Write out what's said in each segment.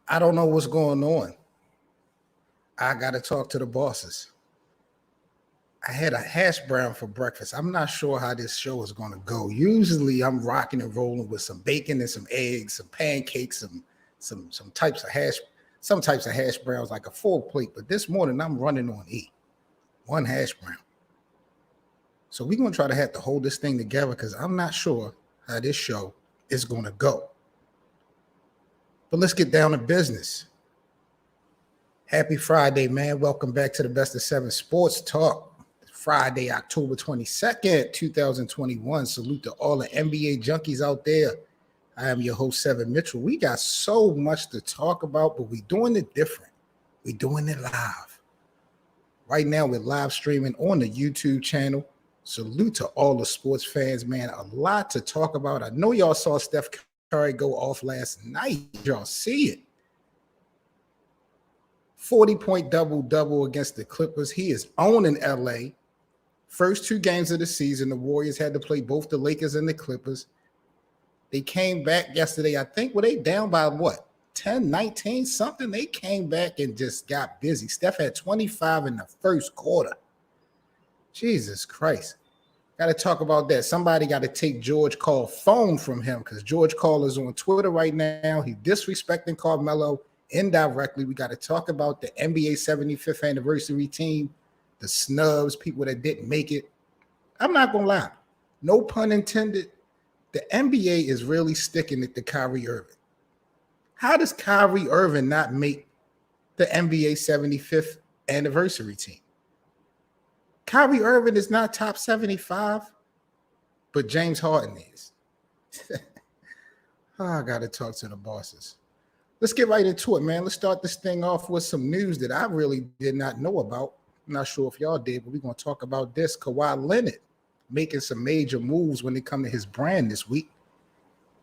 I don't know what's going on. I got to talk to the bosses. I had a hash brown for breakfast. I'm not sure how this show is going to go. Usually I'm rocking and rolling with some bacon and some eggs, some pancakes, some types of hash browns, like a full plate. But this morning I'm running on one hash brown. So we're going to try to have to hold this thing together because I'm not sure how this show is going to go. But let's get down to business. Happy Friday, man. Welcome back to the Best of 7 Sports Talk. Friday, October 22nd, 2021. Salute to all the NBA junkies out there. I am your host, Seven Mitchell. We got so much to talk about, but we're doing it different. We're doing it live. Right now, we're live streaming on the YouTube channel. Salute to all the sports fans, man. A lot to talk about. I know y'all saw Steph Curry go off last night. Y'all see it. 40-point double-double against the Clippers. He is owning LA. First two games of the season, the Warriors had to play both the Lakers and the Clippers. They came back yesterday. I think, were they down by what? 10, 19, something? They came back and just got busy. Steph had 25 in the first quarter. Jesus Christ. Got to talk about that. Somebody got to take George Karl's phone from him because George Karl is on Twitter right now. He's disrespecting Carmelo indirectly. We got to talk about the NBA 75th anniversary team, the snubs, people that didn't make it. I'm not going to lie. No pun intended. The NBA is really sticking it to Kyrie Irving. How does Kyrie Irving not make the NBA 75th anniversary team? Kyrie Irving is not top 75, but James Harden is. I got to talk to the bosses. Let's get right into it, man. Let's start this thing off with some news that I really did not know about. I'm not sure if y'all did, but we're going to talk about this. Kawhi Leonard making some major moves when it comes to his brand this week.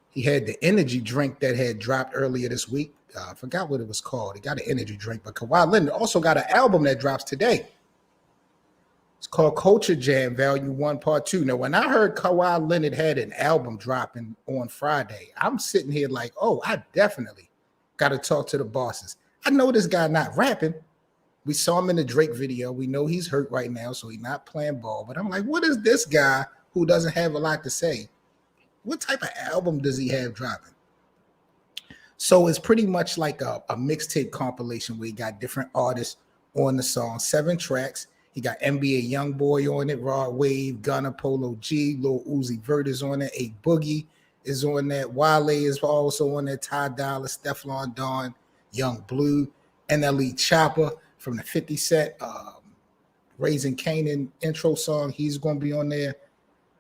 He had the energy drink that had dropped earlier this week. I forgot what it was called. He got an energy drink, but Kawhi Leonard also got an album that drops today. It's called Culture Jam Volume 1 Part 2. Now, when I heard Kawhi Leonard had an album dropping on Friday, I'm sitting here like, oh, I definitely got to talk to the bosses. I know this guy not rapping. We saw him in the Drake video. We know he's hurt right now, so he's not playing ball. But I'm like, what is this guy who doesn't have a lot to say? What type of album does he have dropping? So it's pretty much like a mixtape compilation where he got different artists on the song, 7 tracks. He got NBA Youngboy on it, Rod Wave, Gunna, Polo G, Lil Uzi Vert is on it, A Boogie is on that, Wale is also on that, Ty Dolla, Stefflon Don, Young Blue, NLE Chopper from the 50 Cent, Raising Kanan intro song. He's going to be on there.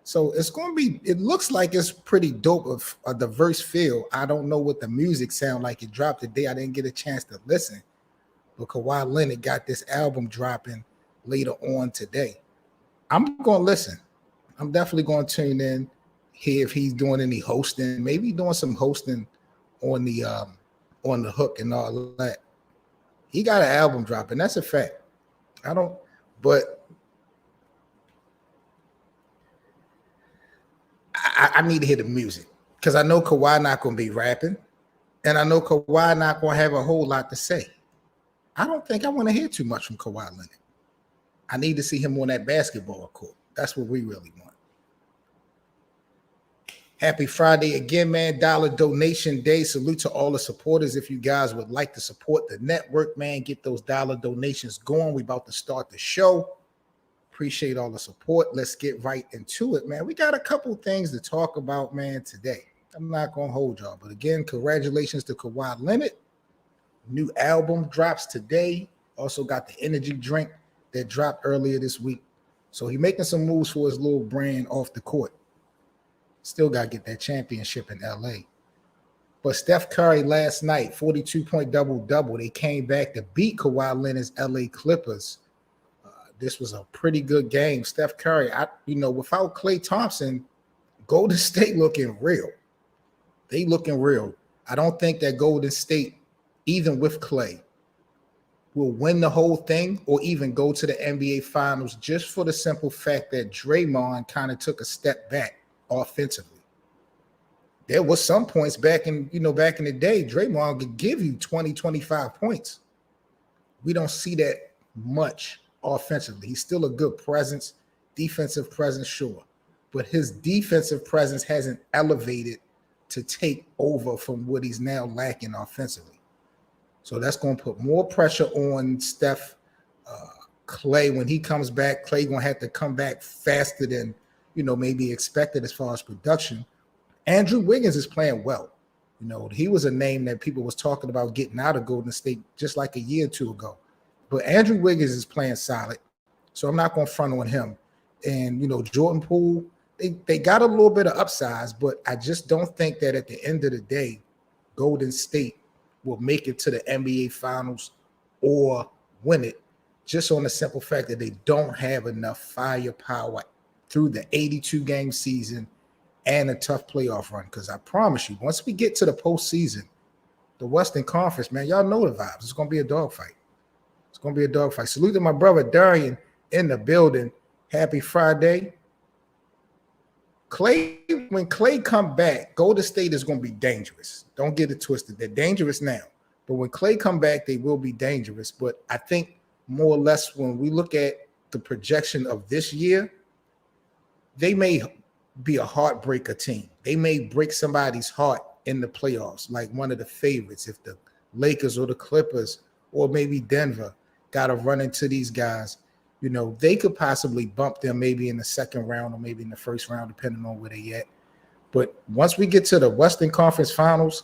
So it's going to be, it looks like it's pretty dope of a diverse feel. I don't know what the music sound like. It dropped today. I didn't get a chance to listen. But Kawhi Leonard got this album dropping later on today. I'm going to listen. I'm definitely going to tune in, hear if he's doing any hosting, maybe doing some hosting on the hook and all that. He got an album dropping. That's a fact. But I need to hear the music because I know Kawhi not going to be rapping, and I know Kawhi not going to have a whole lot to say. I don't think I want to hear too much from Kawhi Leonard. I need to see him on that basketball court. That's what we really want. Happy Friday again, man. Dollar donation day. Salute to all the supporters. If you guys would like to support the network, man, get those dollar donations going. We're about to start the show. Appreciate all the support. Let's get right into it, man. We got a couple things to talk about, man, today. I'm not going to hold y'all. But again, congratulations to Kawhi Leonard. New album drops today. Also got the energy drink that dropped earlier this week. So he's making some moves for his little brand off the court. Still got to get that championship in LA. But Steph Curry last night, 42-point double-double. They came back to beat Kawhi Leonard's LA Clippers. This was a pretty good game. Steph Curry, without Klay Thompson, Golden State looking real. They looking real. I don't think that Golden State, even with Klay, will win the whole thing or even go to the NBA Finals just for the simple fact that Draymond kind of took a step back offensively. There was some points back in the day, Draymond could give you 20, 25 points. We don't see that much offensively. He's still a good presence, defensive presence, sure. But his defensive presence hasn't elevated to take over from what he's now lacking offensively. So that's going to put more pressure on Steph. Clay, when he comes back, Clay going to have to come back faster than, maybe expected as far as production. Andrew Wiggins is playing well. He was a name that people was talking about getting out of Golden State just like a year or two ago. But Andrew Wiggins is playing solid, so I'm not going to front on him. And, Jordan Poole, they got a little bit of upsides, but I just don't think that at the end of the day, Golden State will make it to the NBA Finals or win it, just on the simple fact that they don't have enough firepower through the 82-game season and a tough playoff run. Because I promise you, once we get to the postseason, the Western Conference, man, y'all know the vibes. It's going to be a dogfight. It's going to be a dogfight. Salute to my brother Darian in the building. Happy Friday. When Clay come back, Golden State is going to be dangerous. Don't get it twisted. They're dangerous now. But when Clay come back, they will be dangerous. But I think more or less when we look at the projection of this year, they may be a heartbreaker team. They may break somebody's heart in the playoffs, like one of the favorites. If the Lakers or the Clippers or maybe Denver got to run into these guys, they could possibly bump them maybe in the second round or maybe in the first round, depending on where they at. But once we get to the Western Conference Finals,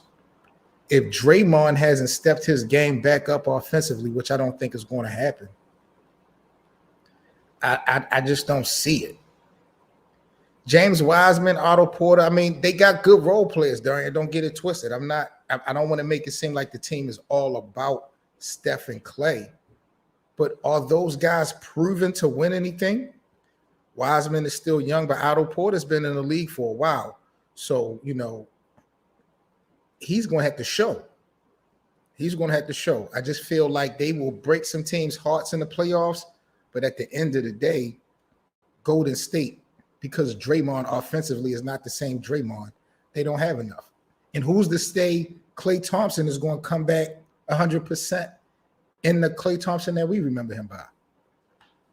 if Draymond hasn't stepped his game back up offensively, which I don't think is going to happen, I just don't see it. James Wiseman, Otto Porter, I mean, they got good role players, Darian. Don't get it twisted. I don't want to make it seem like the team is all about Steph and Clay. But are those guys proven to win anything? Wiseman is still young, but Otto Porter's been in the league for a while. So, he's going to have to show. He's going to have to show. I just feel like they will break some teams' hearts in the playoffs. But at the end of the day, Golden State, because Draymond offensively is not the same Draymond, they don't have enough. And who's to say Klay Thompson is going to come back 100% in the Klay Thompson that we remember him by?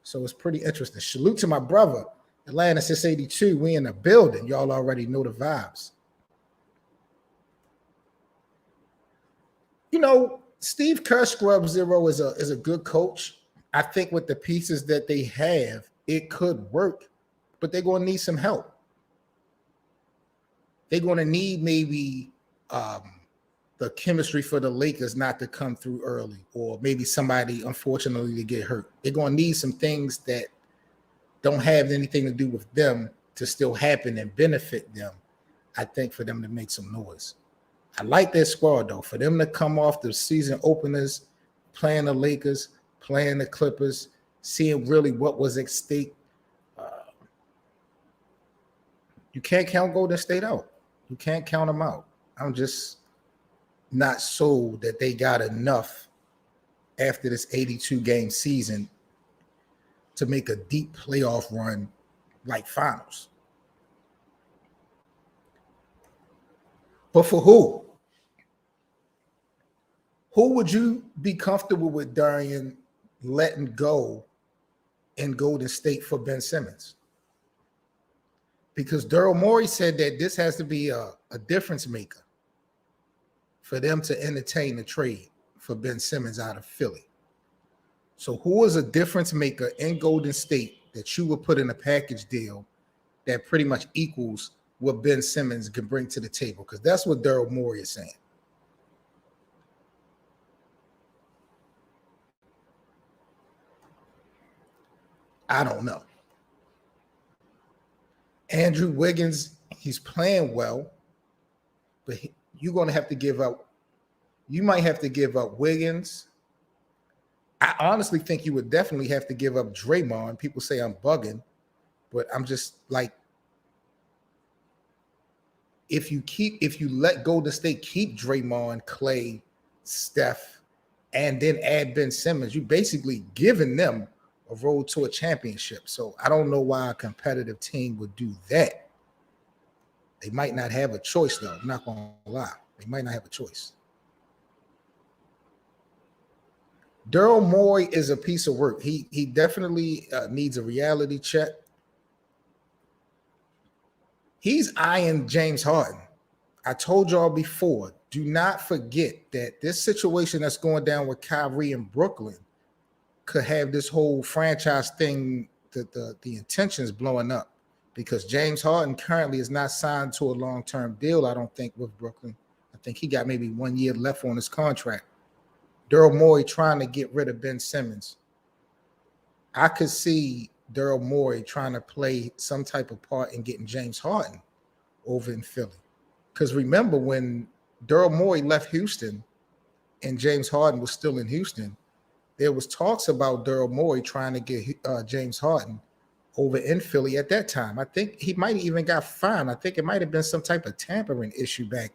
So it's pretty interesting. Salute to my brother, Atlanta 682. We in the building. Y'all already know the vibes. Steve Kerr Scrub Zero is a good coach. I think with the pieces that they have, it could work, but they're going to need some help. They're going to need maybe the chemistry for the Lakers not to come through early, or maybe somebody, unfortunately, to get hurt. They're going to need some things that don't have anything to do with them to still happen and benefit them, I think, for them to make some noise. I like their squad, though. For them to come off the season openers, playing the Lakers, playing the Clippers, seeing really what was at stake. You can't count Golden State out. You can't count them out. I'm just not sold that they got enough after this 82-game season to make a deep playoff run like finals. But for who? Who would you be comfortable with, Darian, letting go in Golden State for Ben Simmons? Because Daryl Morey said that this has to be a difference maker for them to entertain the trade for Ben Simmons out of Philly. So who is a difference maker in Golden State that you would put in a package deal that pretty much equals what Ben Simmons can bring to the table? Because that's what Daryl Morey is saying. I don't know. Andrew Wiggins, he's playing well, but you're going to have to give up. You might have to give up Wiggins. I honestly think you would definitely have to give up Draymond. People say I'm bugging, but I'm just like, if you let Golden State keep Draymond, Clay, Steph, and then add Ben Simmons, you're basically giving them a road to a championship. So I don't know why a competitive team would do that. They might not have a choice, though. I'm not going to lie. They might not have a choice. Daryl Morey is a piece of work. He definitely needs a reality check. He's eyeing James Harden. I told y'all before, do not forget that this situation that's going down with Kyrie in Brooklyn could have this whole franchise thing, the intentions blowing up, because James Harden currently is not signed to a long-term deal, I don't think, with Brooklyn. I think he got maybe 1 year left on his contract. Daryl Morey trying to get rid of Ben Simmons. I could see Daryl Morey trying to play some type of part in getting James Harden over in Philly. Because remember, when Daryl Morey left Houston and James Harden was still in Houston, there was talks about Daryl Morey trying to get James Harden over in Philly at that time. I think he might have even got fined. I think it might have been some type of tampering issue back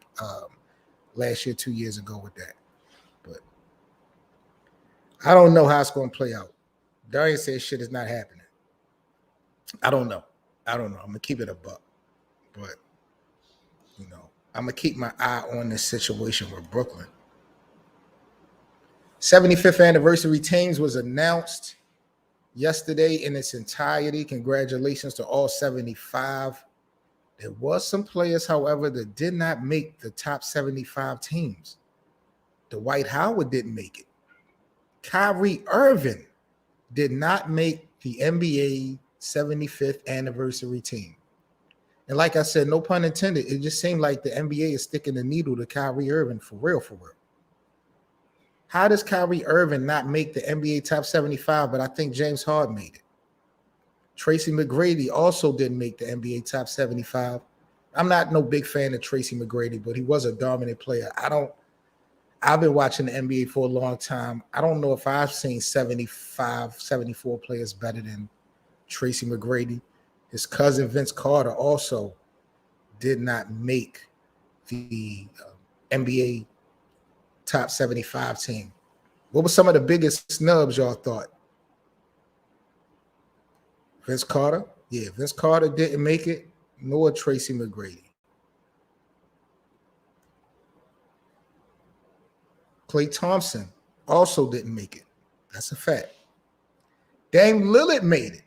last year, 2 years ago with that. But I don't know how it's going to play out. Darian says shit is not happening. I don't know. I'm going to keep it a buck. But, you know, I'm going to keep my eye on this situation with Brooklyn. 75th anniversary teams was announced yesterday in its entirety. Congratulations to all 75. There was some players, however, that did not make the top 75 teams. Dwight Howard didn't make it. Kyrie Irving did not make the NBA 75th anniversary team. And like I said, no pun intended, it just seemed like the NBA is sticking the needle to Kyrie Irving for real. How does Kyrie Irving not make the NBA top 75, but I think James Harden made it? Tracy McGrady also didn't make the NBA top 75. I'm not no big fan of Tracy McGrady, but he was a dominant player. I've been watching the NBA for a long time. I don't know if I've seen 75, 74 players better than Tracy McGrady. His cousin Vince Carter also did not make the NBA top 75 team. What were some of the biggest snubs y'all thought? Vince Carter? Yeah, Vince Carter didn't make it, nor Tracy McGrady. Klay Thompson also didn't make it. That's a fact. Dame Lillard made it.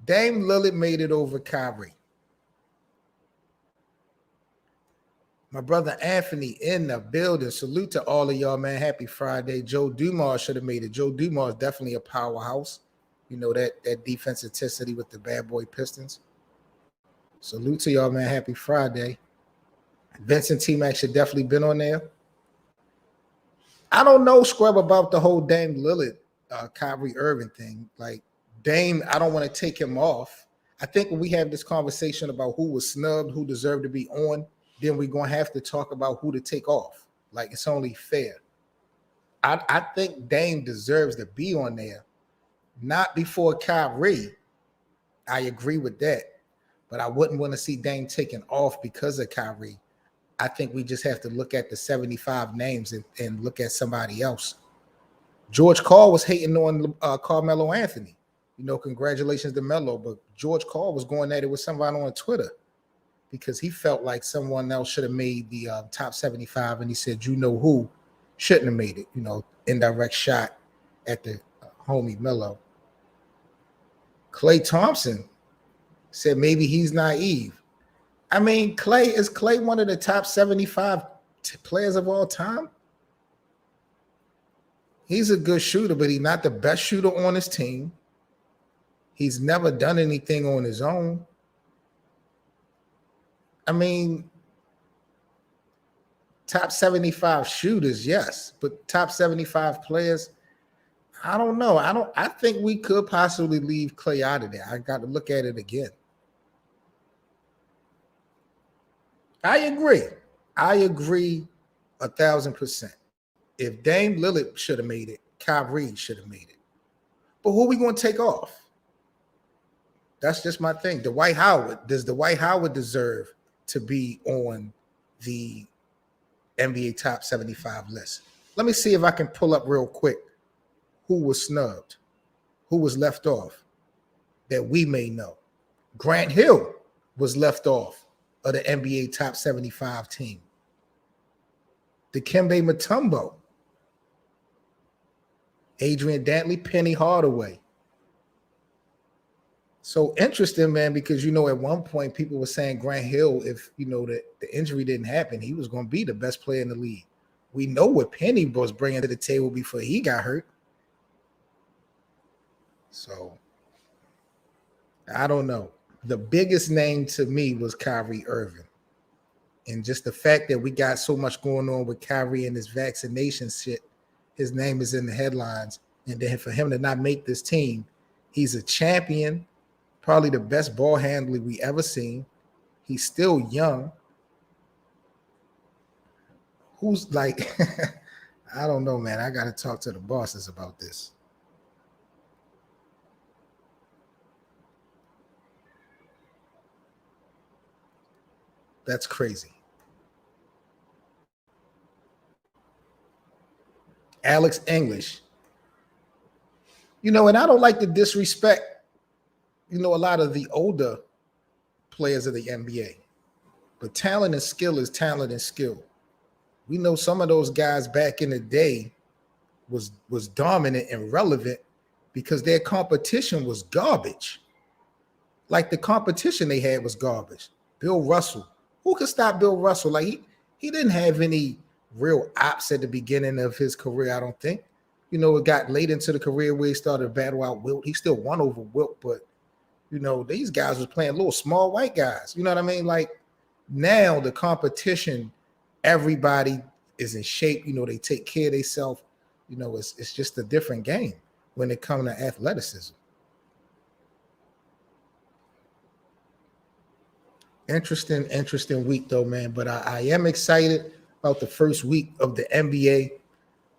Dame Lillard made it over Kyrie. My brother Anthony in the building. Salute to all of y'all, man. Happy Friday. Joe Dumars should have made it. Joe Dumars is definitely a powerhouse. You know, that defensive intensity with the bad boy Pistons. Salute to y'all, man. Happy Friday. Vincent T-Mac should definitely been on there. I don't know, Scrub, about the whole Dame Lillard, Kyrie Irving thing. Like, Dame, I don't want to take him off. I think when we have this conversation about who was snubbed, who deserved to be on, then we're going to have to talk about who to take off. Like, it's only fair. I think Dame deserves to be on there. Not before Kyrie. I agree with that. But I wouldn't want to see Dame taken off because of Kyrie. I think we just have to look at the 75 names and look at somebody else. George Karl was hating on Carmelo Anthony. You know, congratulations to Melo. But George Karl was going at it with somebody on Twitter because he felt like someone else should have made the top 75. And he said, you know who shouldn't have made it. You know, indirect shot at the homie Melo. Klay Thompson said maybe he's naive. I mean, is Klay one of the top 75 players of all time? He's a good shooter, but he's not the best shooter on his team. He's never done anything on his own. I mean, top 75 shooters, yes, but top 75 players, I don't know. I think we could possibly leave Klay out of there. I got to look at it again. I agree 1,000%. If Dame Lillard should have made it, Kyrie should have made it. But who are we going to take off? That's just my thing. Dwight Howard. Does Dwight Howard deserve to be on the NBA top 75 list? Let me see if I can pull up real quick who was snubbed, who was left off that we may know. Grant Hill was left off. of the NBA top 75 team. Dikembe Mutombo, Adrian Dantley, Penny Hardaway. So interesting, man, because, you know, at one point people were saying Grant Hill, if, you know, the injury didn't happen, he was going to be the best player in the league. We know what Penny was bringing to the table before he got hurt. So I don't know. The biggest name to me was Kyrie Irving. And just the fact that we got so much going on with Kyrie and his vaccination shit, his name is in the headlines. And then for him to not make this team, he's a champion, probably the best ball handler we ever seen. He's still young. Who's like, I don't know, man. I got to talk to the bosses about this. That's crazy. Alex English. You know, and I don't like to disrespect, you know, a lot of the older players of the NBA. But talent and skill is talent and skill. We know some of those guys back in the day was dominant and relevant because their competition was garbage. Like the competition they had was garbage. Bill Russell. Who could stop Bill Russell? Like he didn't have any real ops at the beginning of his career, I don't think. You know, it got late into the career where he started to battle out Wilt. He still won over Wilt, but, you know, these guys was playing little small white guys. You know what I mean? Like now the competition, everybody is in shape. You know, they take care of themselves. You know, it's just a different game when it comes to athleticism. Interesting week though, man. But I am excited about the first week of the NBA.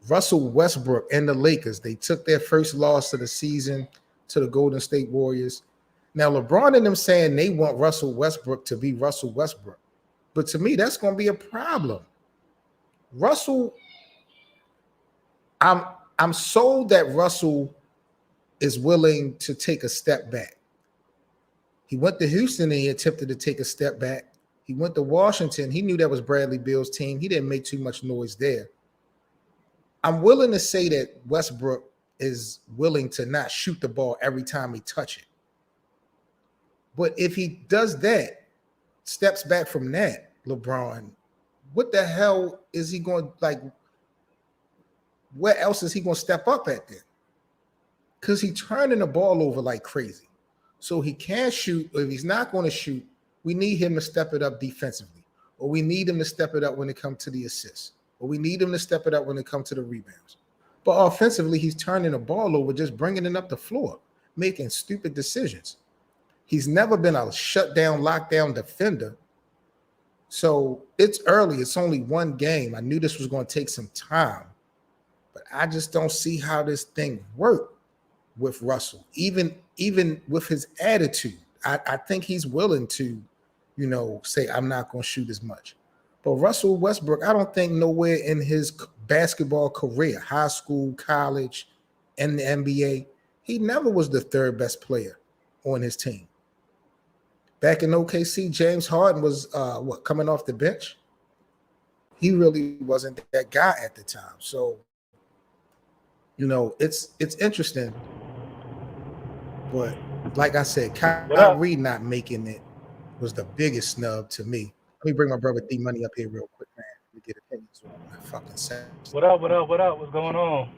Russell Westbrook and the Lakers, they took their first loss of the season to the Golden State Warriors. Now, LeBron and them saying they want Russell Westbrook to be Russell Westbrook. But to me, that's going to be a problem. Russell, I'm sold that Russell is willing to take a step back. He went to Houston and he attempted to take a step back. He went to Washington. He knew that was Bradley Beal's team. He didn't make too much noise there. I'm willing to say that Westbrook is willing to not shoot the ball every time he touch it. But if he does that, steps back from that, LeBron, what the hell is he going to, like, where else is he going to step up at then? Because he's turning the ball over like crazy. So he can't shoot, or if he's not going to shoot, we need him to step it up defensively, or we need him to step it up when it comes to the assists, or we need him to step it up when it comes to the rebounds. But offensively, he's turning the ball over, just bringing it up the floor, making stupid decisions. He's never been a shutdown, lockdown defender. So it's early. It's only one game. I knew this was going to take some time, but I just don't see how this thing worked with Russell, even with his attitude. I think he's willing to, you know, say, I'm not going to shoot as much. But Russell Westbrook, I don't think nowhere in his basketball career, high school, college, and the NBA, he never was the third best player on his team. Back in OKC, James Harden was coming off the bench. He really wasn't that guy at the time. So, you know, it's interesting. But like I said, Kyrie not making it was the biggest snub to me. Let me bring my brother D Money up here real quick, man. Let me get opinions on my fucking sense. What up? What's going on?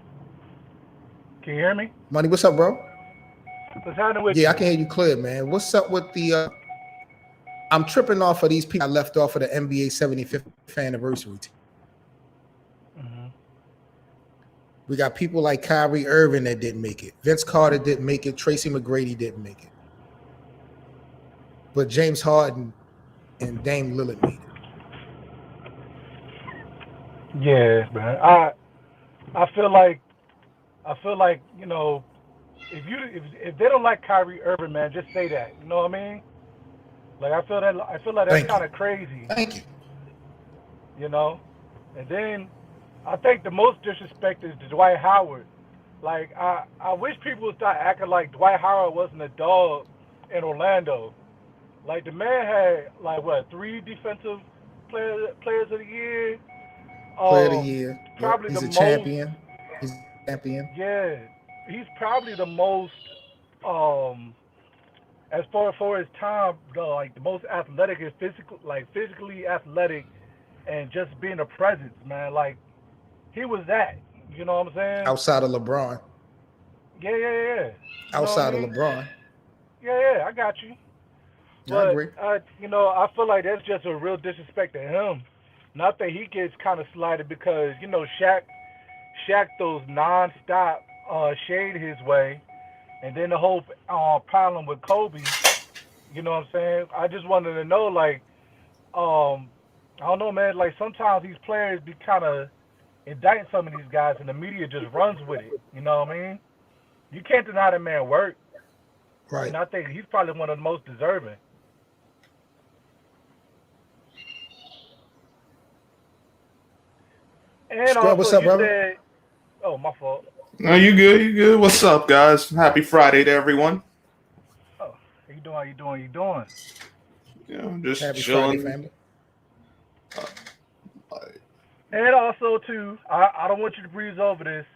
Can you hear me? Money, what's up, bro? What's happening with you? Yeah, I can hear you clear, man. What's up with the I'm tripping off of these people I left off of the NBA 75th anniversary team. Mm-hmm. We got people like Kyrie Irving that didn't make it. Vince Carter didn't make it. Tracy McGrady didn't make it. But James Harden and Dame Lillard made it. Yeah, man. I feel like you know, if they don't like Kyrie Irving, man, just say that. You know what I mean? Like I feel like that's kind of crazy. Thank you. You know, and then I think the most disrespect is Dwight Howard. Like I wish people would start acting like Dwight Howard wasn't a dog in Orlando. Like the man had like what 3 defensive players of the year. Player of the year. Yep. Probably the He's a most. champion. He's a champion. Yeah, he's probably the most. Um, as far for his time, like the most athletic and physical, like physically athletic, and just being a presence, man. Like he was that. You know what I'm saying? Outside of LeBron. Yeah. You Outside know of what I mean? LeBron. Yeah, I got you. I But agree. I feel like that's just a real disrespect to him. Not that he gets kind of slighted because Shaq throws nonstop shade his way, and then the whole problem with Kobe. You know what I'm saying? I just wanted to know, like, I don't know, man. Like sometimes these players be kind of indicting some of these guys, and the media just runs with it. You know what I mean? You can't deny that man work, Right. and I think he's probably one of the most deserving. And Scrub, what's also, up, you brother? said, "Oh, my fault." No, you good. You good. What's up, guys? Happy Friday to everyone. Oh, how you doing? How you doing? You doing? Just Happy chilling. Friday, family. And also, too, I don't want you to breeze over this,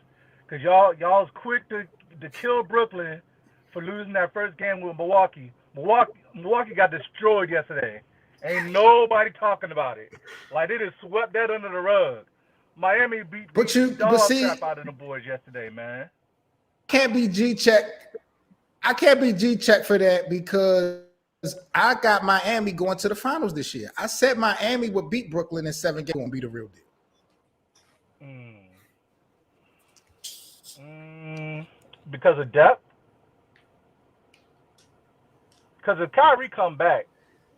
cause y'all's quick to kill Brooklyn for losing that first game with Milwaukee. Milwaukee got destroyed yesterday. Ain't nobody talking about it. Like they just swept that under the rug. Miami beat the dog crap out of the boys yesterday, man. Can't be G-check. I can't be G-check for that because I got Miami going to the finals this year. I said Miami would beat Brooklyn in 7 games. Won't be the real deal. Because of depth. Because if Kyrie come back,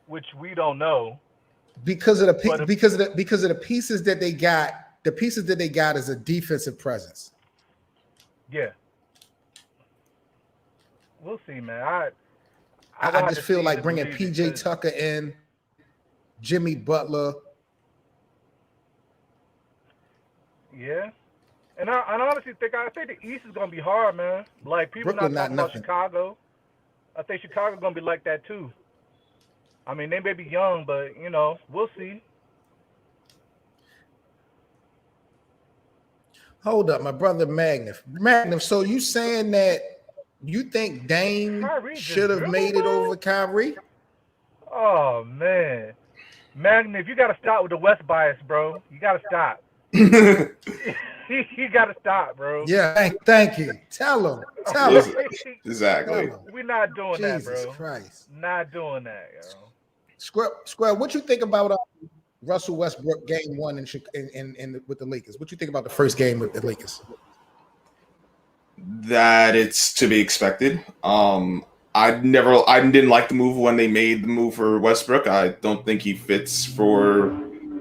which we don't know, because of the pieces that they got, the pieces that they got is a defensive presence. Yeah, we'll see, man. I just feel like bringing PJ Tucker in, Jimmy Butler. Yeah, and I honestly think the East is gonna be hard, man. Like people Brooklyn, not talking about Chicago. I think Chicago's gonna be like that too. I mean, they may be young, but we'll see. Hold up, my brother Magnus. So you saying that you think Dame should have made it over Kyrie? Oh man, Magnus, you gotta stop with the West bias, bro. You gotta stop. You gotta stop, bro. Yeah, thank you. Tell him. Exactly. We're not doing that, bro. Jesus Christ. Not doing that, yo. Square, what you think about Russell Westbrook game 1 in with the Lakers? What you think about the first game with the Lakers? That it's to be expected. I didn't like the move when they made the move for Westbrook. I don't think he fits for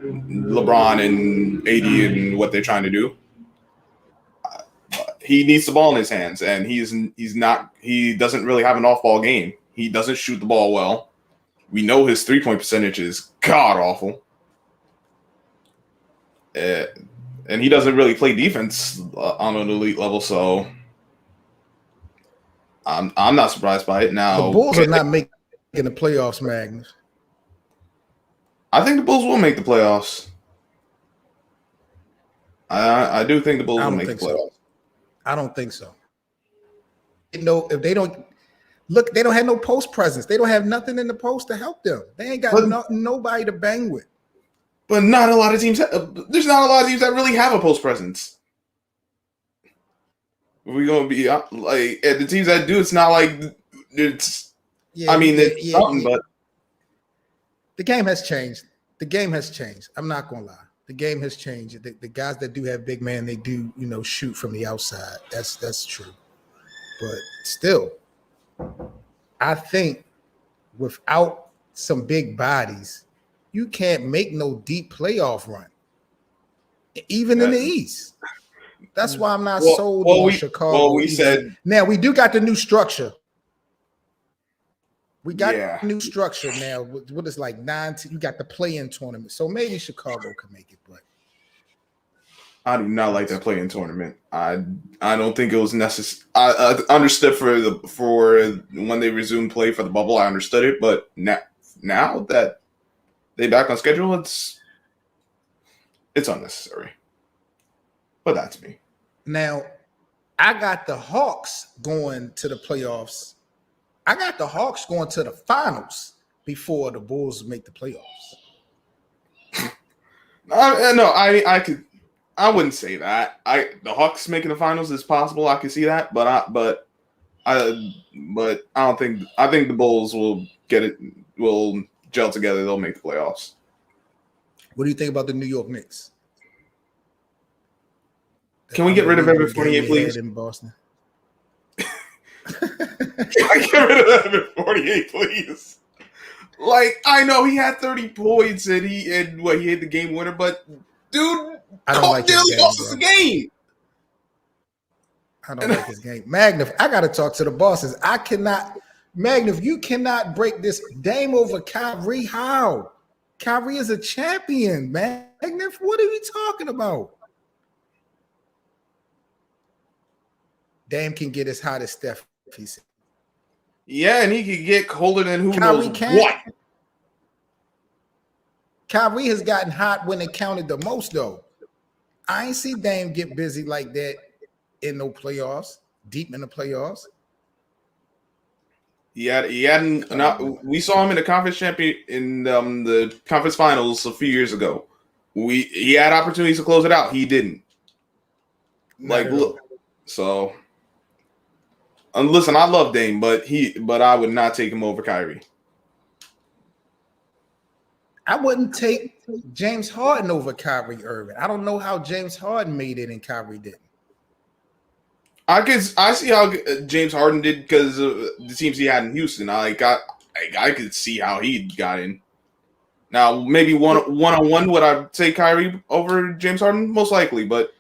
LeBron and AD and what they're trying to do. He needs the ball in his hands, and he doesn't really have an off-ball game. He doesn't shoot the ball well. We know his 3-point percentage is god awful. And he doesn't really play defense on an elite level, so I'm not surprised by it. Now the Bulls are not making the playoffs, Magnus. I think the Bulls will make the playoffs. I do think the Bulls will make the playoffs. I don't think so. If they don't look, they don't have no post presence. They don't have nothing in the post to help them. They ain't got nobody to bang with. But not a lot of teams. There's not a lot of teams that really have a post presence. We're gonna be like, and the teams that do, it's not like it's. Yeah, I mean, it's something, but the game has changed. The game has changed. I'm not gonna lie. The game has changed. The guys that do have big man, they do shoot from the outside. That's true. But still, I think without some big bodies, you can't make no deep playoff run, even in the East. That's why I'm not sold on Chicago. Now we do got the new structure. We got new structure now. What is like 9? You got the play-in tournament, so maybe Chicago can make it. But I do not like that play-in tournament. I don't think it was necessary. I understood for when they resumed play for the bubble. I understood it, but now that they back on schedule, it's unnecessary. But that's me. Now, I got the Hawks going to the playoffs. I got the Hawks going to the finals before the Bulls make the playoffs. No, I wouldn't say that. The Hawks making the finals is possible. I can see that, but I don't think. I think the Bulls will gel together. They'll make the playoffs. What do you think about the New York Knicks? Can we get rid of Evan 48, please? In Boston. Can I get rid of Evan 48, please? Like, I know he had 30 points and he hit the game winner, but dude, I don't like his game, lost the game. I don't like his game. Magnus, I gotta talk to the bosses. I cannot, Magnus, you cannot break this Dame over Kyrie. How? Kyrie is a champion, Magnus. What are we talking about? Dame can get as hot as Steph, he said. Yeah, and he could get colder than who Kyrie knows can't. what. Kyrie has gotten hot when it counted the most, though. I ain't see Dame get busy like that in no playoffs, deep in the playoffs. He hadn't. We saw him in the conference in the conference finals a few years ago. He had opportunities to close it out. He didn't. So. And listen, I love Dame, but I would not take him over Kyrie. I wouldn't take James Harden over Kyrie Irving. I don't know how James Harden made it and Kyrie didn't. I see how James Harden did because of the teams he had in Houston. I could see how he got in. Now, maybe one-on-one, would I take Kyrie over James Harden? Most likely, but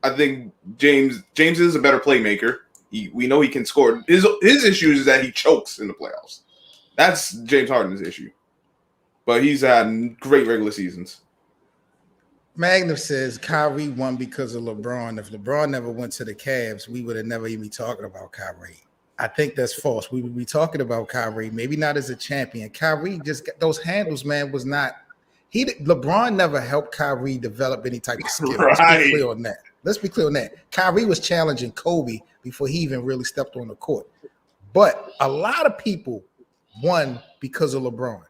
I think James is a better playmaker. We know he can score. His issue is that he chokes in the playoffs. That's James Harden's issue. But he's had great regular seasons. Magnus says Kyrie won because of LeBron. If LeBron never went to the Cavs, we would have never even be talking about Kyrie. I think that's false. We would be talking about Kyrie, maybe not as a champion. Kyrie just got those handles, man, was not. LeBron never helped Kyrie develop any type of skill. Right. Let's be clear on that. Kyrie was challenging Kobe before he even really stepped on the court. But a lot of people won because of LeBron.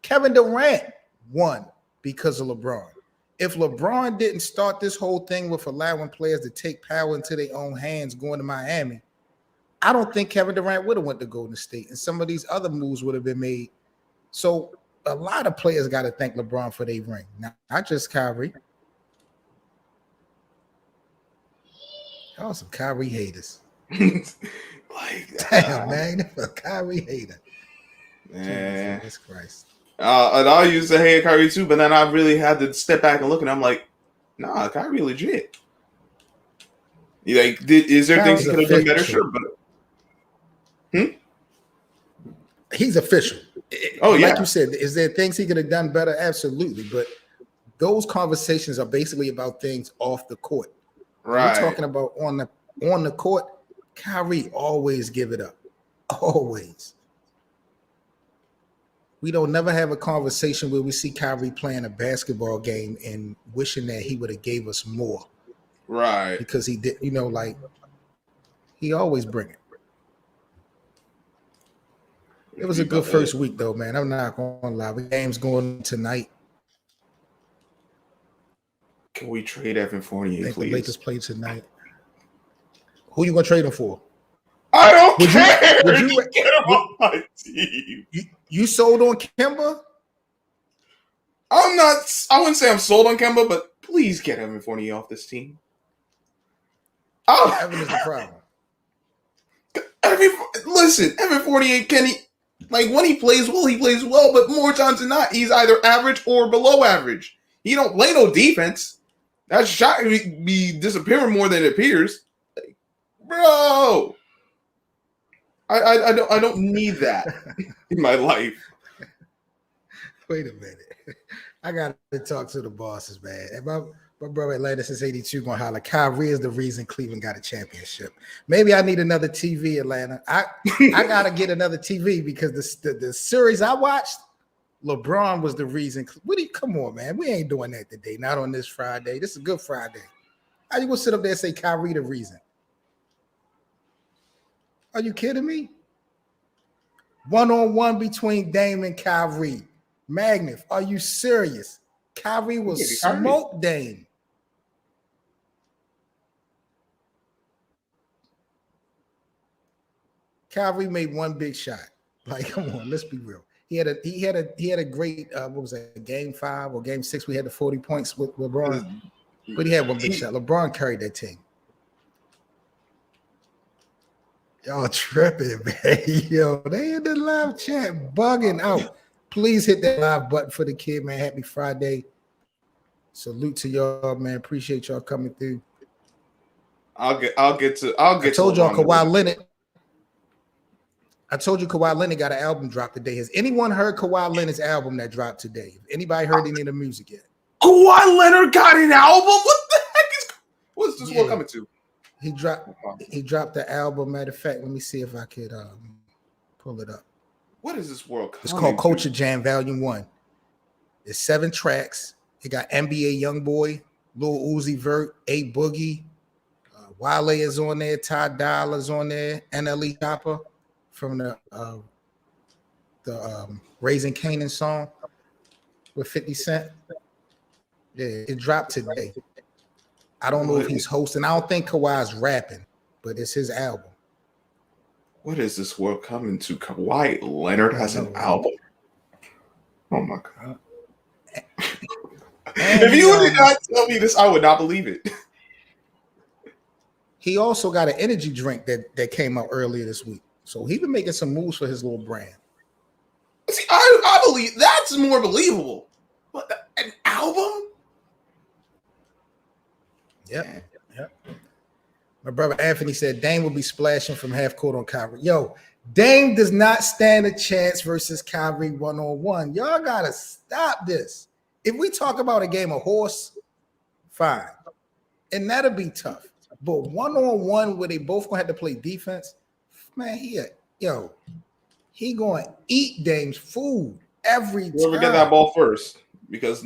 Kevin Durant won because of LeBron. If LeBron didn't start this whole thing with allowing players to take power into their own hands going to Miami, I don't think Kevin Durant would have went to Golden State, and some of these other moves would have been made. So a lot of players got to thank LeBron for their ring, not just Kyrie. Y'all some Kyrie haters. Damn, man, a Kyrie hater. Man. Jesus Christ. And I used to hate Kyrie too, but then I really had to step back and look, and I'm like, nah, Kyrie legit. Is there things he could have done better? Sure, but he's official. Oh, yeah. Like you said, is there things he could have done better? Absolutely. But those conversations are basically about things off the court. Right. We're talking about on the court, Kyrie always give it up. Always. We don't never have a conversation where we see Kyrie playing a basketball game and wishing that he would have gave us more. Right. Because he did, he always bring it. It was a good first week, though, man. I'm not going to lie. The game's going tonight. Can we trade Evan 48, please? The Lakers play tonight. Who you going to trade him for? I don't care. Would you get him off my team? You sold on Kemba? I'm not. I wouldn't say I'm sold on Kemba, but please get Evan 48 off this team. Evan is the problem. Evan 48, can he? Like, when he plays well, but more times than not, he's either average or below average. He don't play no defense. That shot be disappearing more than it appears. Like, bro, I don't need that in my life. Wait a minute. I got to talk to the bosses, man. And my brother Atlanta since 82 going to holler, Kyrie is the reason Cleveland got a championship. Maybe I need another TV, Atlanta. I got to get another TV because the series I watched LeBron was the reason. Come on, man. We ain't doing that today. Not on this Friday. This is a good Friday. How you gonna sit up there and say Kyrie the reason? Are you kidding me? 1-on-1 between Dame and Kyrie. Magnus, are you serious? Kyrie will smoke Dame. Kyrie made one big shot. Like, come on, let's be real. He had a great what was that, game 5 or game 6? We had the 40 points with LeBron, but he had one big shot. LeBron carried that team. Y'all tripping, man. Yo, they in the live chat bugging out. Please hit that live button for the kid, man. Happy Friday. Salute to y'all, man. Appreciate y'all coming through. I told y'all Kawhi Leonard. I told you Kawhi Leonard got an album drop today. Has anyone heard Kawhi Leonard's album that dropped today? Anybody heard any of the music yet? Kawhi Leonard got an album? What's this one coming to? He dropped the album. Matter of fact, let me see if I could pull it up. What is this world? It's called Culture Jam Volume 1. It's 7 tracks. It got NBA YoungBoy, Lil Uzi Vert, A Boogie, Wale is on there, Ty Dolla's on there, NLE Chopper from the Raising Kanan song with 50 Cent. Yeah, it dropped today. I don't know if he's hosting. I don't think Kawhi's rapping, but it's his album. What is this world coming to? Kawhi Leonard has an album. Oh my God. If you did not tell me this, I would not believe it. He also got an energy drink that came out earlier this week. So he's been making some moves for his little brand. See, I believe that's more believable. But an album? Yep. My brother Anthony said Dame will be splashing from half court on Kyrie. Yo, Dame does not stand a chance versus Kyrie 1-on-1. Y'all gotta stop this. If we talk about a game of horse, fine. And that'll be tough. But 1-on-1 where they both gonna have to play defense, man, he gonna eat Dame's food every time. Whoever get that ball first. Because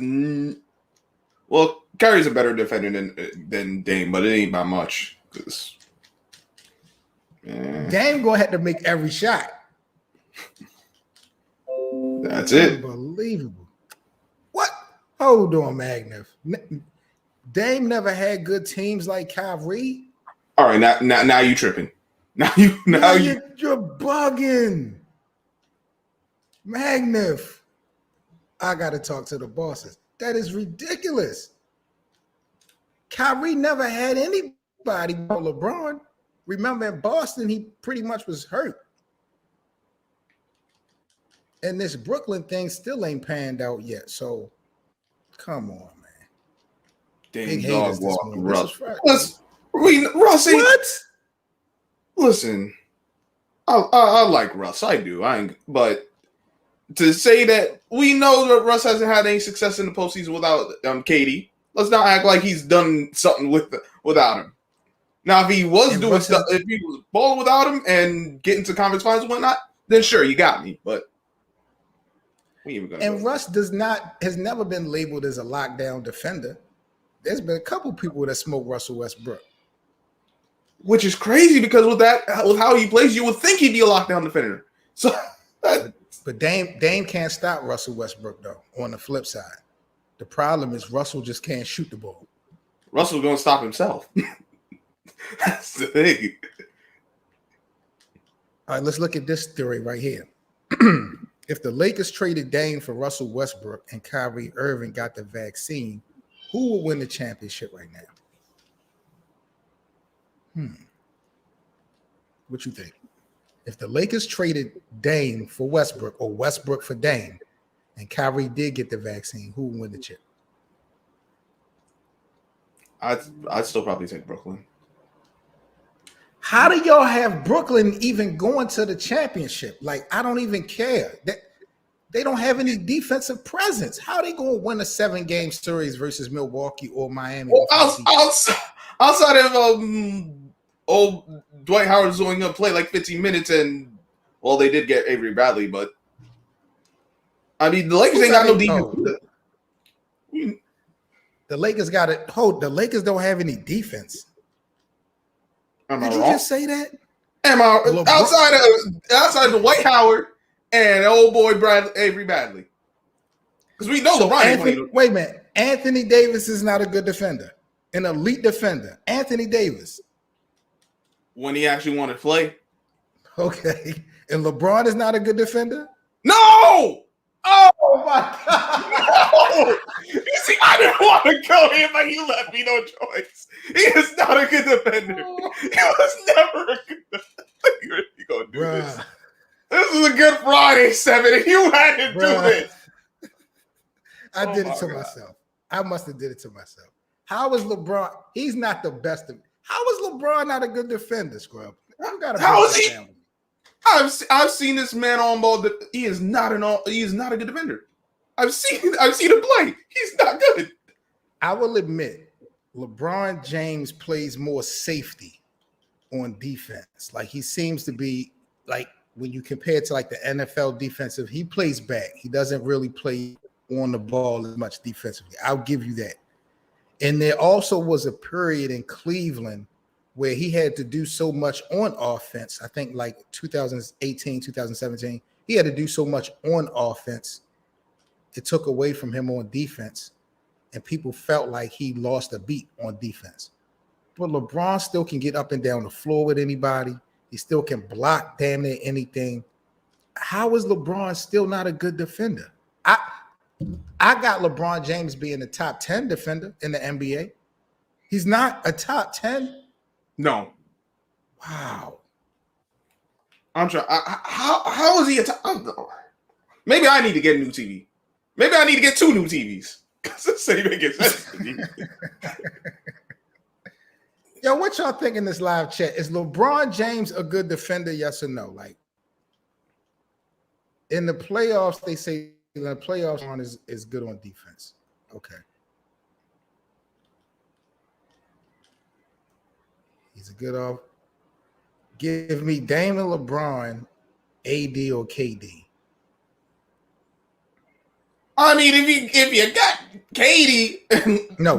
Kyrie's a better defender than Dame, but it ain't by much. Dame gonna have to make every shot. That's it. Unbelievable. What? Hold on, Magnus. Dame never had good teams like Kyrie. All right, now you tripping. Now you're bugging. Magnus. I gotta talk to the bosses. That is ridiculous. Kyrie never had anybody but LeBron. Remember in Boston, he pretty much was hurt. And this Brooklyn thing still ain't panned out yet. So come on, man. Dang dog walk, Russ. Russ What? Listen, I like Russ. I do. But to say that we know that Russ hasn't had any success in the postseason without KD, let's not act like he's done something without him. Now, if he was doing stuff, if he was balling without him and getting to conference finals and whatnot, then sure, you got me. But Russ has never been labeled as a lockdown defender. There's been a couple people that smoke Russell Westbrook, which is crazy because with how he plays, you would think he'd be a lockdown defender. So, but Dame can't stop Russell Westbrook though. On the flip side, the problem is Russell just can't shoot the ball. Russell's going to stop himself. That's the thing. All right, let's look at this theory right here. If the Lakers traded Dame for Russell Westbrook and Kyrie Irving got the vaccine, who will win the championship right now? What you think? If the Lakers traded Dame for Westbrook or Westbrook for Dame and Kyrie did get the vaccine, who will win the chip? I'd still probably take Brooklyn. How do y'all have Brooklyn even going to the championship? Like, I don't even care. They don't have any defensive presence. How are they going to win a 7-game series versus Milwaukee or Miami? Well, outside of old Dwight Howard's only going to play like 15 minutes, and they did get Avery Bradley, but I mean, the Lakers ain't got no defense. The Lakers got it. Hold. The Lakers don't have any defense. Am I Did you wrong? just say that? Am I outside the White Howard and old boy Avery Bradley? Because we know LeBron. Wait a minute. Anthony Davis is not a good defender, an elite defender. Anthony Davis. When he actually wanted to play. Okay. And LeBron is not a good defender? No! Oh my God. No! You see, I didn't want to go here, but you left me no choice. He is not a good defender. He was never a good defender. You gonna do this? This is a good Friday, 7, and you had to do this. I did it to myself. I must have did it to myself. How is LeBron? He's not the best. How is LeBron not a good defender, Scrub? How is he? I've seen this man on ball. He is not a good defender. I've seen him play. He's not good. I will admit, LeBron James plays more safety on defense. Like he seems to be like when you compare it to like the NFL defensive, he plays back. He doesn't really play on the ball as much defensively. I'll give you that. And there also was a period in Cleveland where he had to do so much on offense. I think like 2018, 2017, he had to do so much on offense. It took away from him on defense, and people felt like he lost a beat on defense. But LeBron still can get up and down the floor with anybody. He still can block damn near anything. How is LeBron still not a good defender? I got LeBron James being the top 10 defender in the NBA. He's not a top 10. No. Wow. I'm trying. How is he a top? Maybe I need to get a new TV. Maybe I need to get 2 new TVs. Because this ain't making sense to me. Yo, what y'all think in this live chat? Is LeBron James a good defender? Yes or no? Like in the playoffs, they say the playoffs on is good on defense. Okay. He's a good off. Give me Dame and LeBron, AD or KD. I mean, if you got KD, no,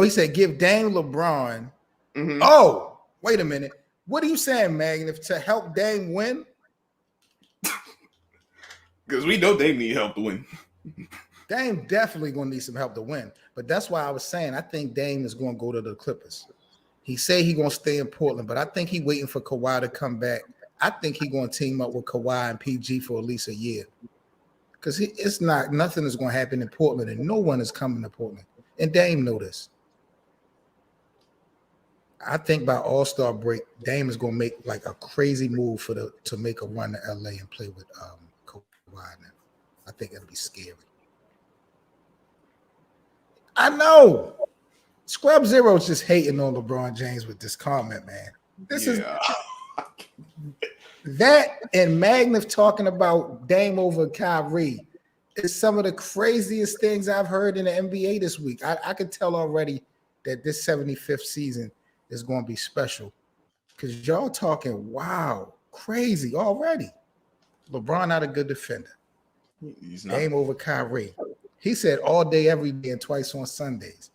he said give Dame LeBron. Mm-hmm. Oh, wait a minute. What are you saying, Megan? If to help Dame win? Because we know Dame need help to win. Dame definitely going to need some help to win. But that's why I was saying I think Dame is going to go to the Clippers. He say he going to stay in Portland, but I think he waiting for Kawhi to come back. I think he going to team up with Kawhi and PG for at least a year. Because it's not, nothing is going to happen in Portland, and no one is coming to Portland. And Dame know this. I think by All-Star break, Dame is going to make like a crazy move to make a run to LA and play with Kawhi now. I think it'll be scary. I know. Scrub Zero is just hating on LeBron James with this comment, man. This is that and Magnus talking about Dame over Kyrie is some of the craziest things I've heard in the NBA this week. I can tell already that this 75th season is going to be special because y'all talking, wow, crazy already. LeBron not a good defender. He's not. Dame over Kyrie. He said all day, every day, and twice on Sundays.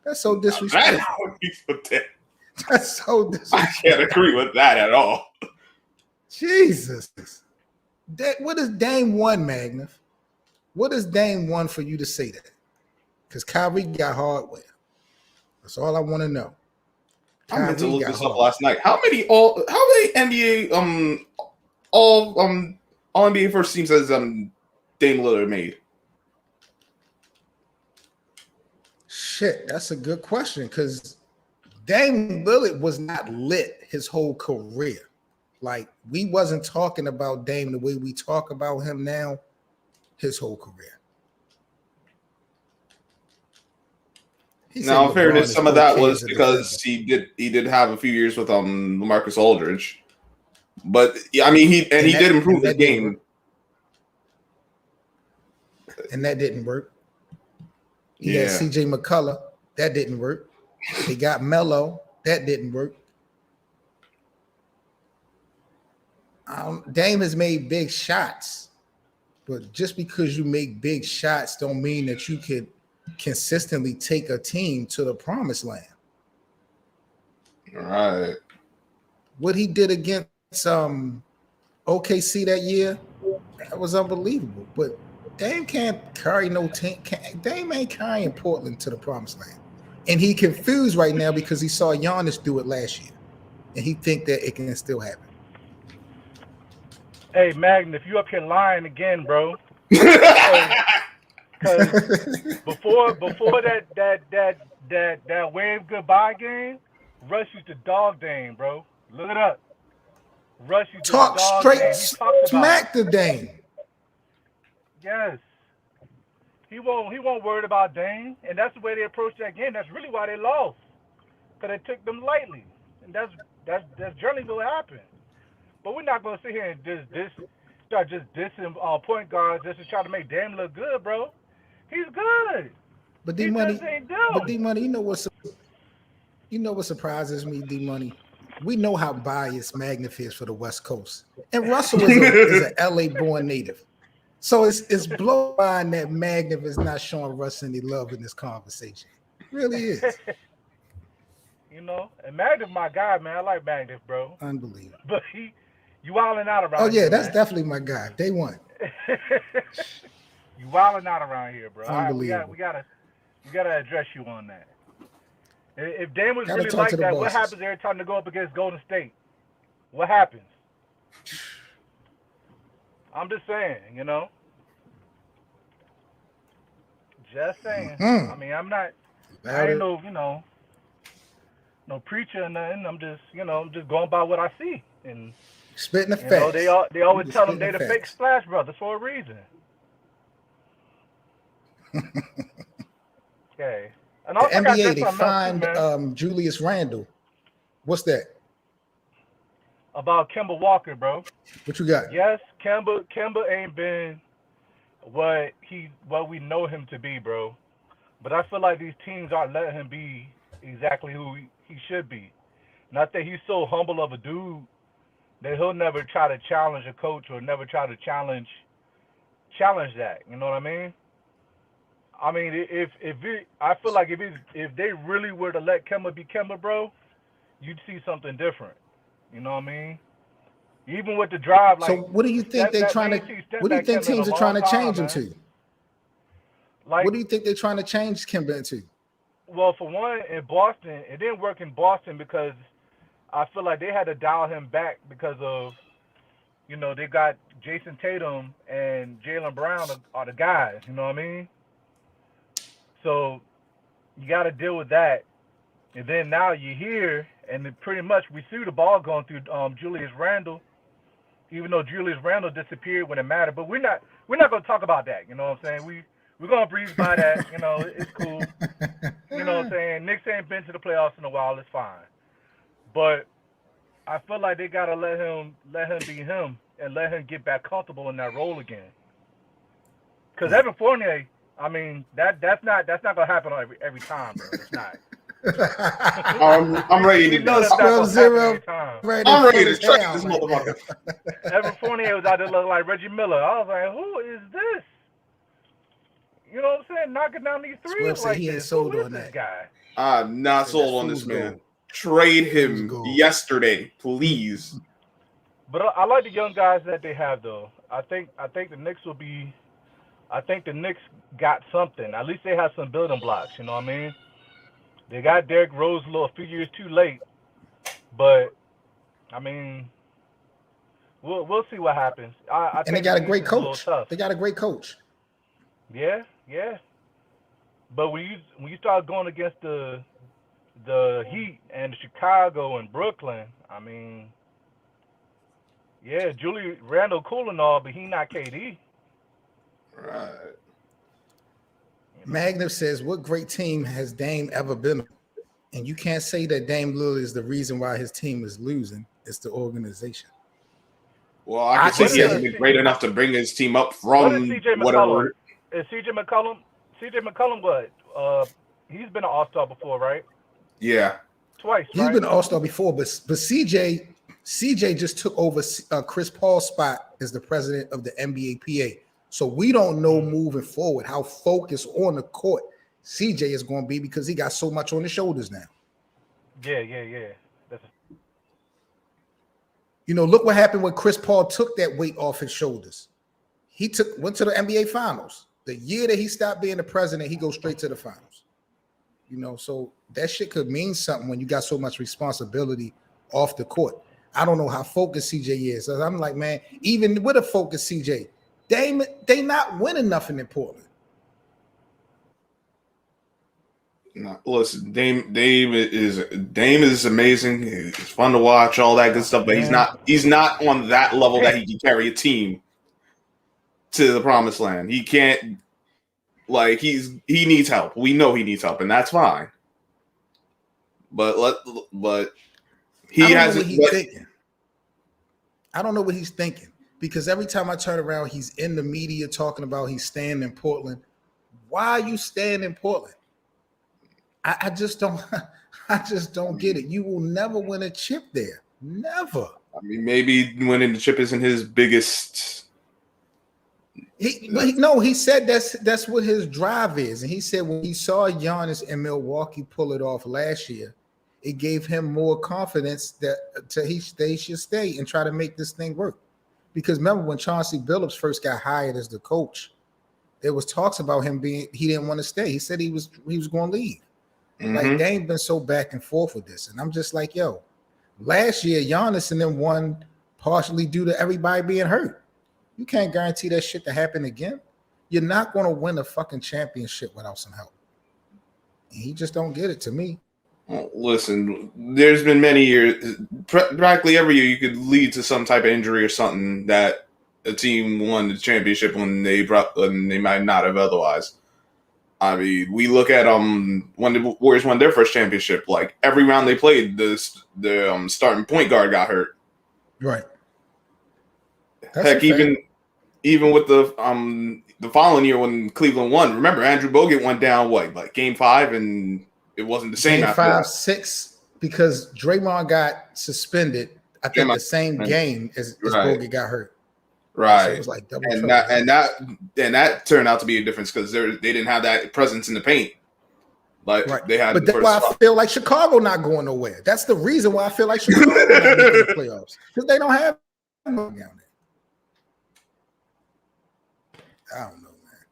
That's so disrespectful. That's so disrespectful. I can't agree with that at all. Jesus. What is Dame won, Magnus? What is Dame won for you to say that? Because Kyrie got hardware. That's all I want to know. I meant to look this up last night. How many NBA all NBA first teams has Dame Lillard made? Shit, that's a good question because Dame Lillard was not lit his whole career. Like, we wasn't talking about Dame the way we talk about him now his whole career. Now, in fairness, some of that was because he did have a few years with LaMarcus Aldridge. But, I mean, he did improve the game. And that didn't work. He had CJ McCollum. That didn't work. They got Melo. That didn't work. Dame has made big shots. But just because you make big shots don't mean that you could consistently take a team to the promised land. All right. What he did against OKC that year, that was unbelievable. But Dame can't carry no team. Dame ain't carrying Portland to the promised land. And he confused right now because he saw Giannis do it last year. And he think that it can still happen. Hey, Magna, if you up here lying again, bro. Because before that wave goodbye game, Russ used to dog Dame, bro. Look it up. Russ used to Talk dog straight, Dame. He talked smack about the Dame. Yes. He won't worry about Dame, and that's the way they approached that game. That's really why they lost, because they took them lightly, and that's generally what happened. But we're not gonna sit here and start dissing point guards just to try to make Dame look good, bro. He's good. But He D-Money, just ain't doing. you know what surprises me, D-Money? We know how biased Magnus is for the West Coast. And Russell is an LA-born native. So it's blowing mind that Magnus is not showing Russ any love in this conversation. It really is. You know, and Magnus my guy, man. I like Magnus, bro. Unbelievable. But you wilding out around Oh, yeah, here, that's man. definitely my guy. Day one. You wilding out around here, bro. Unbelievable. We gotta address you on that. If Dame was Gotta really talk like to the that, what bosses. happens every time they go up against Golden State? What happens? I'm just saying, you know. Just saying. Mhm. I mean, I ain't no preacher or nothing. I'm just going by what I see. And Spitting the you know, facts. they always Just tell them spitting they the the fake facts. Splash Brothers for a reason. Okay. And The also, I gotta NBA, address they something else too, fined man, Julius Randle. What's that? about Kemba Walker, bro. What you got? Yes, Kemba ain't been what we know him to be, bro. But I feel like these teams aren't letting him be exactly who he should be. Not that he's so humble of a dude that he'll never try to challenge a coach or never try to challenge that. You know what I mean? I mean, I feel like if they really were to let Kemba be Kemba, bro, you'd see something different. You know what I mean? Even with the drive, like. So what do you think they're trying to? What do you think teams are trying to change him to? Like, What do you think they're trying to change Kemba into? well, for one, in Boston, it didn't work in Boston because I feel like they had to dial him back because of, you know, they got Jason Tatum and Jaylen Brown are the guys. You know what I mean? So you got to deal with that. And then now you're here, and then pretty much we see the ball going through Julius Randle, even though Julius Randle disappeared when it mattered. But we're not going to talk about that. You know what I'm saying? We're going to breeze by that. You know, it's cool. You know what I'm saying? Knicks ain't been to the playoffs in a while. It's fine. But I feel like they got to let him be him and let him get back comfortable in that role again. Because Evan Fournier, I mean, that's not going to happen every time, bro. It's not. I'm ready to You know that's not go. gonna happen every time. I'm ready to track this motherfucker. Evan Fournier was out there looking like Reggie Miller. I was like, who is this? You know what I'm saying? Knocking down these threes Said like he ain't this. sold Who is on this that. guy? I'm not sold on this man. Trade him yesterday, please. But I like the young guys that they have, though. I think the Knicks will be. I think the Knicks got something. At least they have some building blocks. You know what I mean? They got Derrick Rose a few years too late, but I mean, we'll see what happens. I And they think got a the great East is little coach. tough. They got a great coach. Yeah. But when you start going against the Heat and Chicago and Brooklyn, I mean, yeah, Julius Randle cool and all, but he not KD. Right. Magnus says, what great team has Dame ever been on? And you can't say that Dame Lillard is the reason why his team is losing. It's the organization. Well, I can say he hasn't been great enough to bring his team up from whatever. Is CJ McCollum what? He's been an all-star before, right? Yeah. Twice, He's been an all-star before, but CJ just took over Chris Paul's spot as the president of the NBA PA. So we don't know moving forward how focused on the court CJ is going to be because he got so much on his shoulders now. Yeah. Look what happened when Chris Paul took that weight off his shoulders. He went to the NBA Finals. The year that he stopped being the president, he goes straight to the finals. So that shit could mean something when you got so much responsibility off the court. I don't know how focused CJ is. So I'm like, man, even with a focused CJ, they not winning nothing in Portland. No, listen, Dame is amazing. He's fun to watch, all that good stuff. But he's not on that level that he can carry a team to the promised land. He can't. Like he needs help. We know he needs help, and that's fine. But he hasn't. Thinking. I don't know what he's thinking because every time I turn around, he's in the media talking about he's staying in Portland. Why are you staying in Portland? I just don't get it. You will never win a chip there. Never. I mean, maybe winning the chip isn't his biggest. He said that's what his drive is. And he said when he saw Giannis in Milwaukee pull it off last year, it gave him more confidence that he should stay and try to make this thing work. Because remember when Chauncey Billups first got hired as the coach, there was talks about him he didn't want to stay. He said he was going to leave. Mm-hmm. Like they ain't been so back and forth with this. And I'm just like, yo, last year Giannis and them won partially due to everybody being hurt. You can't guarantee that shit to happen again. You're not going to win a fucking championship without some help. And he just don't get it to me. Well, listen, there's been many years, practically every year you could lead to some type of injury or something that a team won the championship when they might not have otherwise. I mean, we look at when the Warriors won their first championship. Like every round they played, the starting point guard got hurt. Right. Heck, even with the following year when Cleveland won, remember Andrew Bogut went down like Game 5, and it wasn't the same. Game after 5-6 because Draymond got suspended. I think the same game as Bogut got hurt. Right, so it was like double and that turned out to be a difference because they didn't have that presence in the paint. Like they had, but that's why I feel like Chicago not going nowhere. That's the reason why I feel like Chicago not making the playoffs because they don't have no down there. I don't know, man.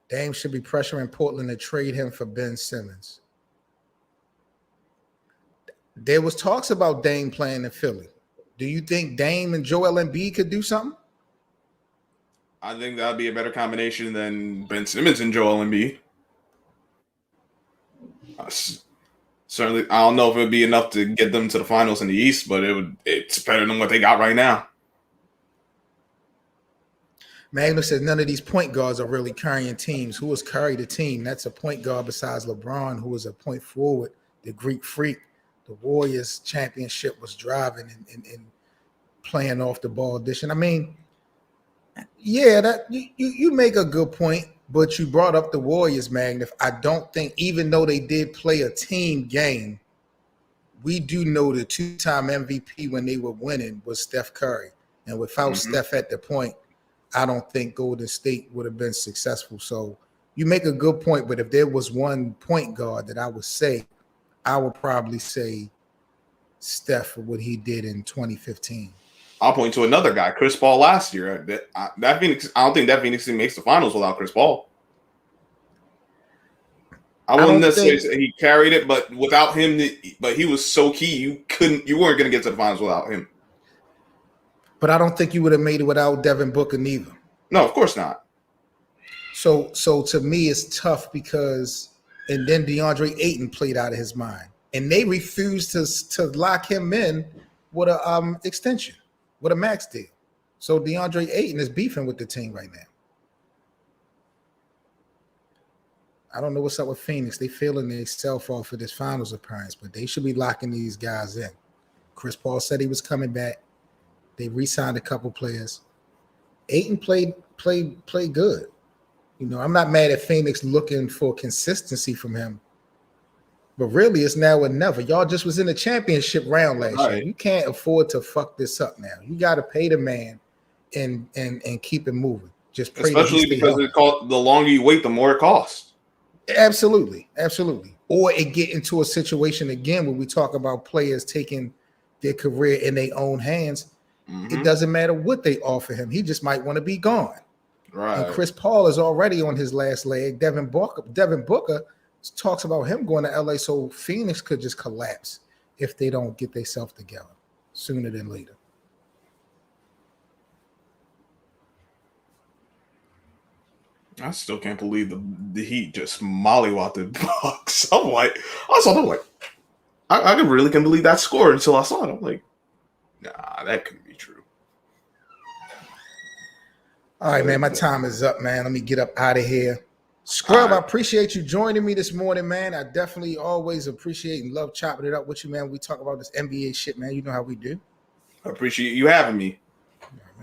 Dame should be pressuring Portland to trade him for Ben Simmons. There was talks about Dame playing in Philly. Do you think Dame and Joel Embiid could do something? I think that would be a better combination than Ben Simmons and Joel Embiid. Certainly, I don't know if it would be enough to get them to the finals in the East, but it's better than what they got right now. Magnus says none of these point guards are really carrying teams. Who has carried a team? That's a point guard besides LeBron, who is a point forward, the Greek freak. The Warriors championship was driving and playing off the ball dishing. I mean, yeah, that you make a good point, but you brought up the Warriors, Magnus. I don't think, even though they did play a team game, we do know the two-time MVP when they were winning was Steph Curry. And without Steph at the point, I don't think Golden State would have been successful. So you make a good point, but if there was one point guard that I would say, I would probably say Steph for what he did in 2015. I'll point to another guy, Chris Paul last year. That Phoenix, I don't think that Phoenix team makes the finals without Chris Paul. I wouldn't necessarily say he carried it, but without him, but he was so key. You weren't going to get to the finals without him. But I don't think you would have made it without Devin Booker neither. No, of course not. So to me, it's tough because. And then DeAndre Ayton played out of his mind. And they refused to lock him in with a extension, with a max deal. So DeAndre Ayton is beefing with the team right now. I don't know what's up with Phoenix. They feeling themselves off for this finals appearance, but they should be locking these guys in. Chris Paul said he was coming back. They re-signed a couple players. Ayton played good. I'm not mad at Phoenix looking for consistency from him, but really it's now or never. Y'all just was in the championship round last year. You can't afford to fuck this up now. You got to pay the man and keep it moving. Just pray that he Especially stay because healthy. the longer you wait, the more it costs. Absolutely. Or it get into a situation again where we talk about players taking their career in their own hands. It doesn't matter what they offer him. He just might want to be gone. Right. And Chris Paul is already on his last leg. Devin Booker talks about him going to LA, so Phoenix could just collapse if they don't get themselves together sooner than later. I still can't believe the Heat just mollywopped the Bucks. I'm like, I really can't believe that score until I saw it. I'm like, nah, that couldn't be true. All right, man, my time is up, man. Let me get up out of here. Scrub, I appreciate you joining me this morning, man. I definitely always appreciate and love chopping it up with you, man. We talk about this NBA shit, man. You know how we do. I appreciate you having me.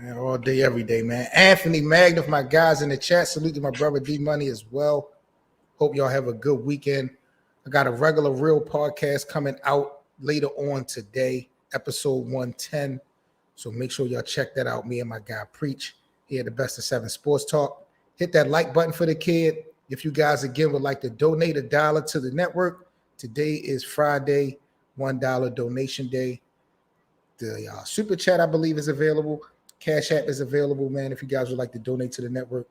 Man, all day, every day, man. Anthony Magna, my guys in the chat. Salute to my brother D Money as well. Hope y'all have a good weekend. I got a regular real podcast coming out later on today, episode 110. So make sure y'all check that out. Me and my guy Preach here at the Best of 7 Sports Talk. Hit that like button for the kid. If you guys again would like to donate $1 to the network, today is Friday, $1 donation day. The super chat, I believe, is available. Cash App is available, man. If you guys would like to donate to the network,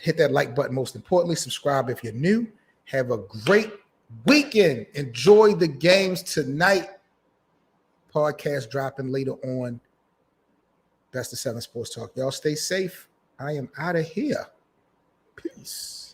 hit that like button. Most importantly, subscribe if you're new. Have a great weekend. Enjoy the games tonight. Podcast dropping later on. Best of 7 Sports Talk. Y'all stay safe. I am out of here. Peace.